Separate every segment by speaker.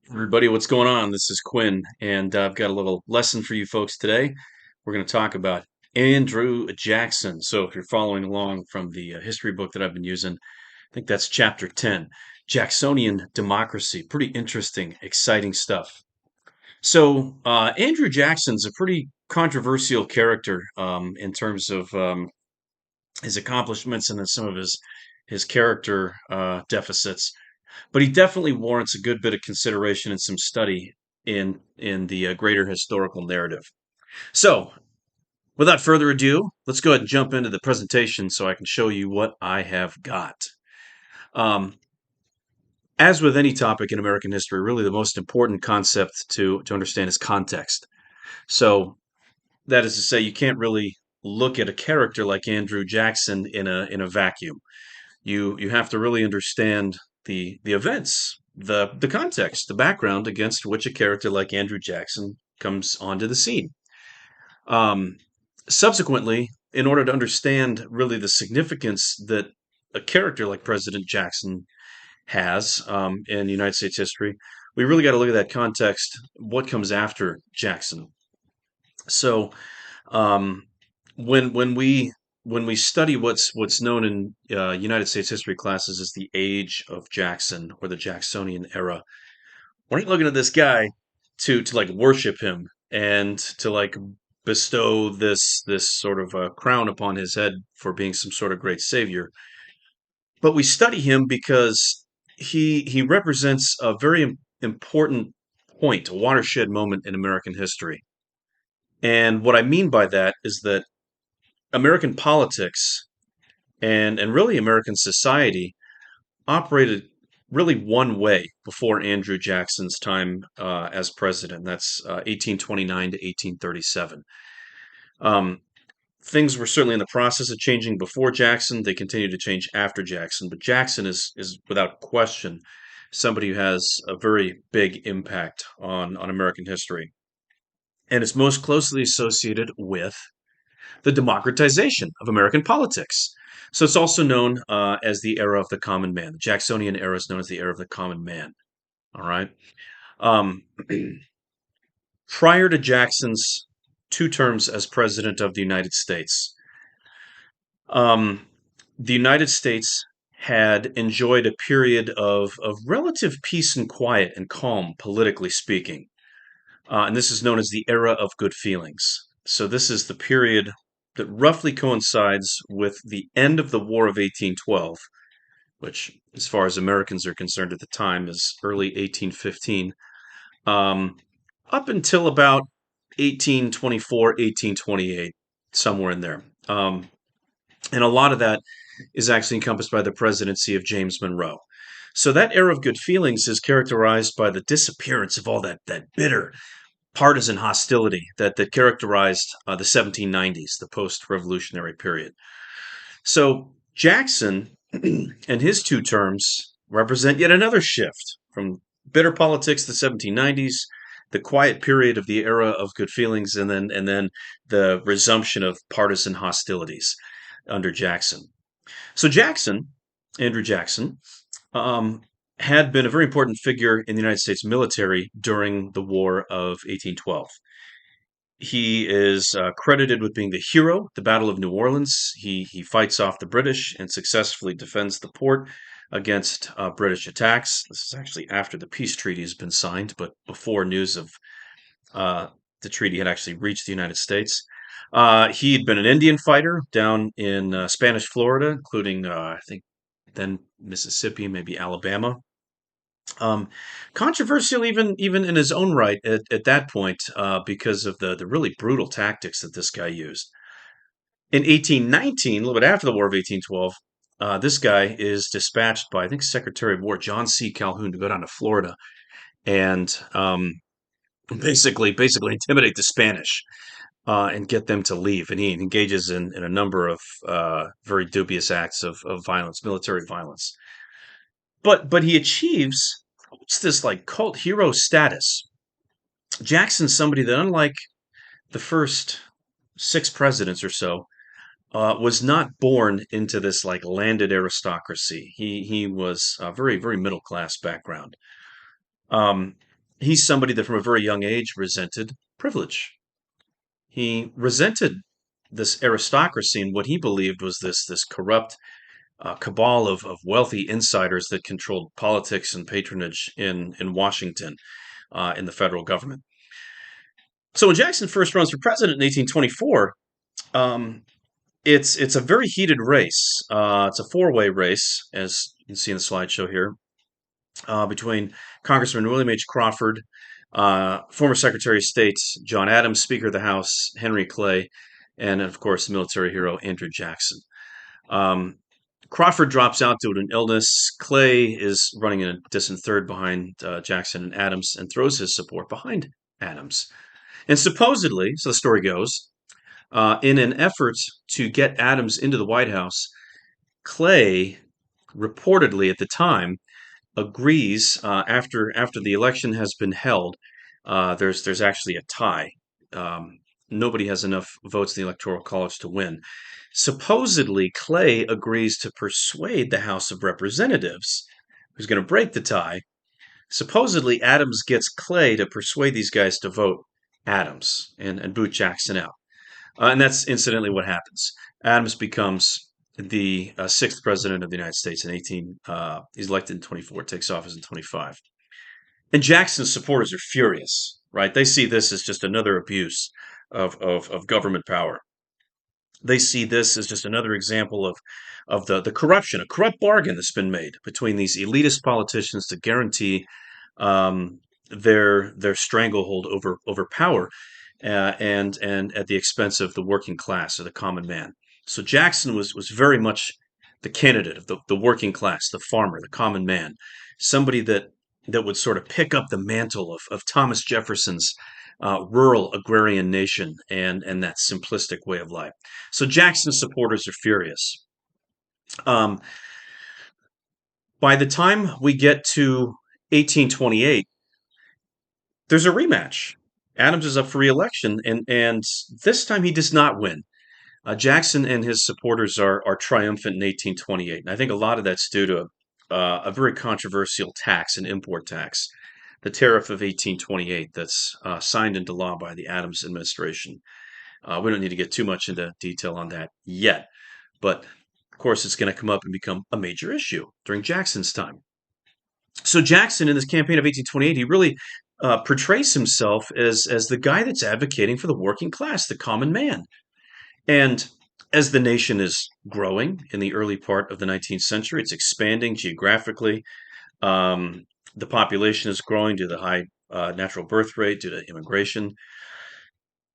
Speaker 1: Everybody, what's going on? This is Quinn, and I've got a little lesson for you folks today. We're going to talk about Andrew Jackson. So, if you're following along from the history book that I've been using, I think that's chapter 10, Jacksonian Democracy. Pretty interesting, exciting stuff. So, Andrew Jackson's a pretty controversial character in terms of his accomplishments and then some of his character deficits, but he definitely warrants a good bit of consideration and some study in the greater historical narrative. So, without further ado, let's go ahead and jump into the presentation so I can show you what I have got. Um, as with any topic in American history, really the most important concept to understand is context. So, that is to say, you can't really look at a character like Andrew Jackson in a vacuum. You have to really understand the events, the context, the background against which a character like Andrew Jackson comes onto the scene. Um, Subsequently, in order to understand really the significance that a character like President Jackson has in United States history, we really got to look at that context. What comes after Jackson? So um, when we study what's known in United States history classes as the age of Jackson or the Jacksonian era, we're not looking at this guy to like worship him and to like bestow this sort of crown upon his head for being some sort of great savior. But we study him because he represents a very important point, a watershed moment in American history. And what I mean by that is that American politics and really American society operated really one way before Andrew Jackson's time as president. That's 1829 to 1837. Um, Things were certainly in the process of changing before Jackson. They continued to change after Jackson, but Jackson is without question somebody who has a very big impact on American history, and is most closely associated with the democratization of American politics. So it's also known as the era of the common man. The Jacksonian era is known as the era of the common man. All right. Um, Prior to Jackson's two terms as president of the United States, um, the United States had enjoyed a period of relative peace and quiet and calm, politically speaking. And this is known as the era of good feelings. So this is the period that roughly coincides with the end of the War of 1812, which, as far as Americans are concerned at the time, is early 1815, um, up until about 1824, 1828, somewhere in there. And a lot of that is actually encompassed by the presidency of James Monroe. So that era of good feelings is characterized by the disappearance of all that bitter partisan hostility that characterized the 1790s, the post-revolutionary period. So Jackson and his two terms represent yet another shift from bitter politics, the 1790s, the quiet period of the era of good feelings, and then the resumption of partisan hostilities under Jackson. So Jackson, Andrew Jackson, um, had been a very important figure in the United States military during the War of 1812. He is credited with being the hero, the Battle of New Orleans. He fights off the British and successfully defends the port against British attacks. This is actually after the peace treaty has been signed, but before news of uh, the treaty had actually reached the United States. He had been an Indian fighter down in Spanish Florida, including I think then Mississippi, maybe Alabama. Um, Controversial even in his own right at that point because of the really brutal tactics that this guy used. In 1819, a little bit after the War of 1812, this guy is dispatched by I think Secretary of War John C. Calhoun to go down to Florida and basically intimidate the Spanish and get them to leave. And he engages in a number of very dubious acts of violence, military violence. But he achieves what's this like cult hero status. Jackson's somebody that, unlike the first six presidents or so, was not born into this like landed aristocracy. He was a very middle class background. Um, He's somebody that from a very young age resented privilege. He resented this aristocracy and what he believed was this corrupt cabal of wealthy insiders that controlled politics and patronage in Washington, in the federal government. So when Jackson first runs for president in 1824, um, it's a very heated race. It's a four-way race, as you can see in the slideshow here, between Congressman William H. Crawford, former Secretary of State John Adams, Speaker of the House Henry Clay, and of course the military hero Andrew Jackson. Um, Crawford drops out due to an illness. Clay is running in a distant third behind Jackson and Adams and throws his support behind Adams. And supposedly, so the story goes, in an effort to get Adams into the White House, Clay reportedly at the time agrees after the election has been held. There's actually a tie. Nobody has enough votes in the Electoral College to win. Supposedly, Clay agrees to persuade the House of Representatives, who's going to break the tie. Supposedly, Adams gets Clay to persuade these guys to vote Adams and boot Jackson out. And that's incidentally what happens. Adams becomes the sixth president of the United States in 18. He's elected in 24, takes office in 25. And Jackson's supporters are furious, right? They see this as just another abuse of government power. They see this as just another example of the corruption, a corrupt bargain that's been made between these elitist politicians to guarantee their stranglehold over power, and at the expense of the working class or the common man. So Jackson was very much the candidate of the working class, the farmer, the common man, somebody that would sort of pick up the mantle of Thomas Jefferson's rural agrarian nation and that simplistic way of life. So Jackson's supporters are furious. Um, by the time we get to 1828, there's a rematch. Adams is up for re-election, and this time he does not win. Jackson and his supporters are triumphant in 1828, and I think a lot of that's due to a very controversial tax, an import tax, the tariff of 1828 that's signed into law by the Adams administration. We don't need to get too much into detail on that yet, but of course it's going to come up and become a major issue during Jackson's time. So Jackson, in this campaign of 1828, he really portrays himself as the guy that's advocating for the working class, the common man. And as the nation is growing in the early part of the 19th century, it's expanding geographically. Um, the population is growing due to the high natural birth rate, due to immigration.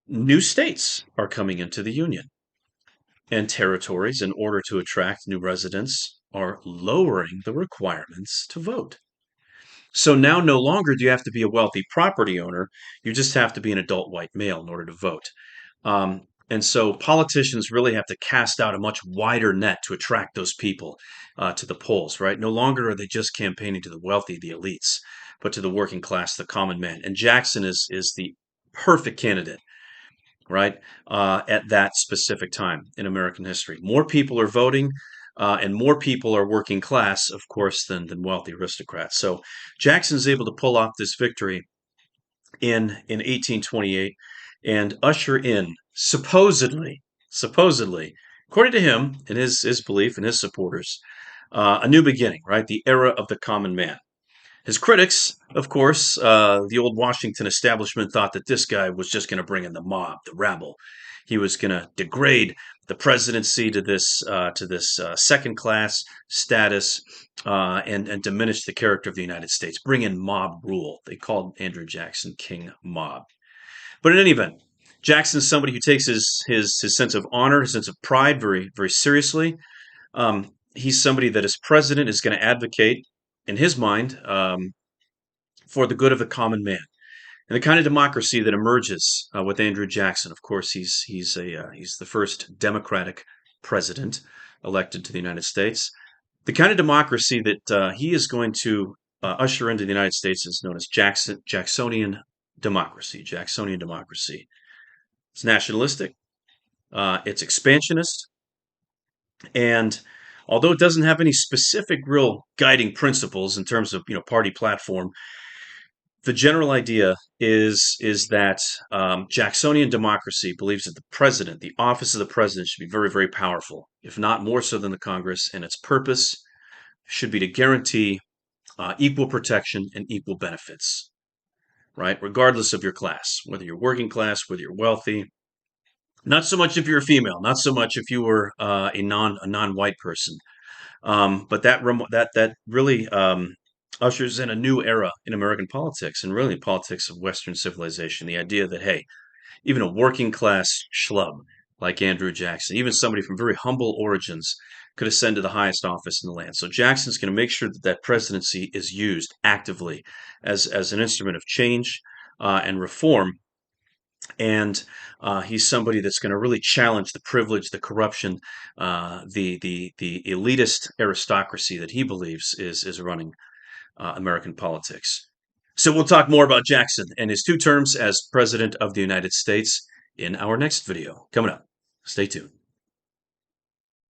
Speaker 1: New states are coming into the Union, and territories, in order to attract new residents, are lowering the requirements to vote. So now no longer do you have to be a wealthy property owner, you just have to be an adult white male in order to vote. And so politicians really have to cast out a much wider net to attract those people to the polls, right? No longer are they just campaigning to the wealthy, the elites, but to the working class, the common man. And Jackson is the perfect candidate, right, at that specific time in American history. More people are voting, and more people are working class, of course, than wealthy aristocrats. So Jackson's able to pull off this victory in 1828 and usher in supposedly, according to him and his belief and his supporters, a new beginning, right? The era of the common man. His critics, of course, the old Washington establishment thought that this guy was just going to bring in the mob, the rabble. He was going to degrade the presidency to this second class status, and diminish the character of the United States. Bring in mob rule. They called Andrew Jackson King Mob. But in any event, Jackson's somebody who takes his sense of honor, his sense of pride very very seriously. He's somebody that as president is going to advocate, in his mind, for the good of the common man and the kind of democracy that emerges with Andrew Jackson. Of course, he's the first Democratic president elected to the United States. The kind of democracy that he is going to usher into the United States is known as Jacksonian democracy. Jacksonian democracy. It's nationalistic. It's expansionist, and although it doesn't have any specific real guiding principles in terms of party platform, The general idea is that Jacksonian democracy believes that the president, the office of the president, should be very, very powerful, if not more so than the Congress, and its purpose should be to guarantee equal protection and equal benefits, right? Regardless of your class, whether you're working class, whether you're wealthy. Not so much if you're a female, not so much if you were a non-white person. But that really ushers in a new era in American politics and really politics of Western civilization. The idea that, hey, even a working class schlub like Andrew Jackson, even somebody from very humble origins, could ascend to the highest office in the land. So Jackson's going to make sure that that presidency is used actively as an instrument of change and reform. And he's somebody that's going to really challenge the privilege, the corruption, the elitist aristocracy that he believes is running American politics. So we'll talk more about Jackson and his 2 terms as President of the United States in our next video coming up. Stay tuned.